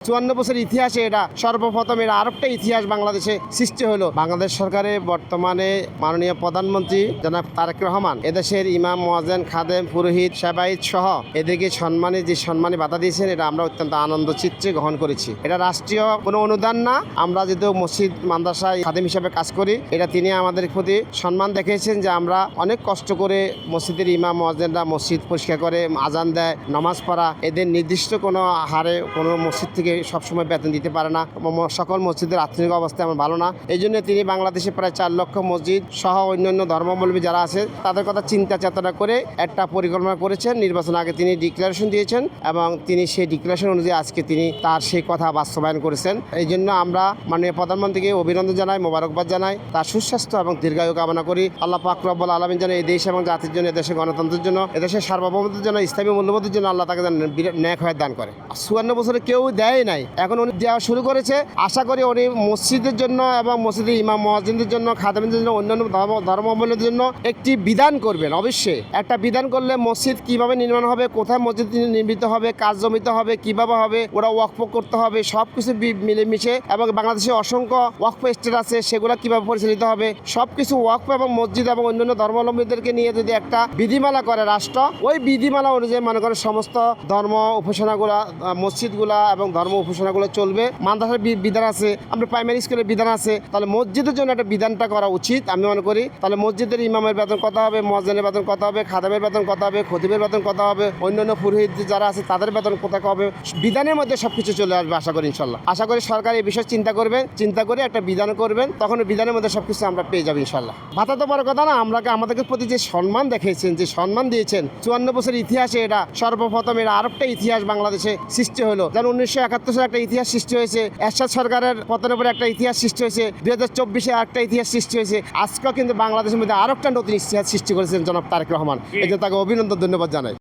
54 বছর ইতিহাসে এটা সর্বপ্রথম এটা আরেকটা ইতিহাস বাংলাদেশে সৃষ্টি হলো। বাংলাদেশ সরকারের বর্তমানে মাননীয় প্রধানমন্ত্রী জনাব তারেক রহমান এদেশের ইমাম, মুয়াজ্জিন, খাদেম, পুরোহিত, সেবায়েত সহ এদেরকে সম্মানে বাধা দিয়েছেন, এটা আমরা অত্যন্ত আনন্দ চিত্রে গ্রহণ করেছি। এটা রাষ্ট্রীয় কোনো অনুদান না। আমরা যেহেতু মসজিদ মাদ্রাসায় খাদেম হিসেবে কাজ করি, এটা তিনি আমাদের প্রতি সম্মান দেখিয়েছেন যে আমরা অনেক কষ্ট করে মসজিদের ইমাম, মুয়াজ্জিনরা মসজিদ পরিষ্কার করে, আজান দেয়, নামাজ পড়া, এদের নির্দিষ্ট কোনো হারে কোনো মসজিদ থেকে সবসময় বেতন দিতে পারে না। সকল মসজিদের আর্থিক অবস্থা আমার ভালো না। এই জন্য তিনি বাংলাদেশে প্রায় 4 লক্ষ মসজিদ সহ অন্যান্য ধর্মাবলম্বী যারা আছে তাদের কথা চিন্তা চেতনা করে একটা পরিকল্পনা করেছেন। নির্বাচন আগে তিনি ডিক্লারেশন দিয়েছেন এবং তিনি সেই ডিক্লারেশন অনুযায়ী আজকে তিনি তার সেই কথা বাস্তবায়ন করেছেন। এই জন্য আমরা মাননীয় প্রধানমন্ত্রীকে অভিনন্দন জানাই, মোবারকবাদ জানাই, তার সুস্বাস্থ্য এবং দীর্ঘায়ু কামনা করি। আল্লাহ পাক রব্বুল আলামিন যেন এই দেশ এবং জাতির জন্য, এদেশের গণতন্ত্রের জন্য, এদেশের সার্বভৌমত্বের জন্য, ইসলামী মূল্যবোধের জন্য আল্লাহ তাকে ন্যাক হয়ে দান করে। 54 বছরে কেউ দেয় নাই, এখন উনি দেওয়া শুরু করেছে। আশা করি উনি মসজিদের জন্য এবং মসজিদের ইমাম, মুয়াজ্জিনদের জন্য, খাদেমদের জন্য, অন্যান্য ধর্মাবলম্বীদের জন্য একটি বিধান করবেন। অবশ্যই একটা বিধান করলে মসজিদ কিভাবে নির্মাণ হবে, কোথায় মসজিদ নির্মিত হবে, কাজ জমিতে হবে, কিভাবে হবে, ওরা ওয়াকফ করতে হবে, সব কিছু মিলেমিশে, এবং বাংলাদেশে অসংখ্য ওয়াকফ স্টেট আছে, সেগুলো কিভাবে পরিচালিত হবে, সব কিছু ওয়াকফ এবং মসজিদ এবং অন্যান্য ধর্মাবলম্বীদেরকে নিয়ে যদি একটা বিধিমালা করে রাষ্ট্র, ওই বিধিমালা অনুযায়ী মনে করেন সমস্ত ধর্ম উপাসনাগুলা, মসজিদগুলা এবং ধর্ম উপাসনাগুলো চলবে। মাদ্রাসার বিধান আছে, আমরা প্রাইমারি স্কুলের বিধান আছে, তাহলে মসজিদের জন্য একটা বিধানটা করা উচিত আমি মনে করি। তাহলে মসজিদের ইমামের বেতন কত হবে, মুয়াজ্জিনের বেতন কত হবে, খাদেমের বেতন কত হবে, খতিবের বেতন কত হবে, অন্যান্য পুরোহিত যারা আছে তাদের বেতন কোথায় হবে, বিধানের মধ্যে সবকিছু চলে আসবে আশা করি ইনশাল্লাহ। আশা করি সরকার এই বিষয়ে চিন্তা করবেন, চিন্তা করে একটা বিধান করবেন, তখন বিধানের মধ্যে সবকিছু আমরা পেয়ে যাবো ইনশাল্লাহ। ভাতা তো বড় কথা না, আমাদেরকে প্রতি যে সম্মান দেখিয়েছেন, যে সম্মান দিয়েছেন, 54 বছর ইতিহাসে এটা সর্বপ্রথম এটা আরেকটা ইতিহাস বাংলাদেশে সৃষ্টি হলো। যেন 1971 সালে একটা ইতিহাস সৃষ্টি হয়েছে, এরশাদ সরকারের পতনের পরে একটা ইতিহাস সৃষ্টি হয়েছে, 2024-এ একটা ইতিহাস সৃষ্টি হয়েছে, আজকেও কিন্তু বাংলাদেশের মধ্যে আরেকটা নতুন ইতিহাস সৃষ্টি করেছেন জনাব তারেক রহমান। এই জন্য তাকে অভিনন্দন, ধন্যবাদ জানাই।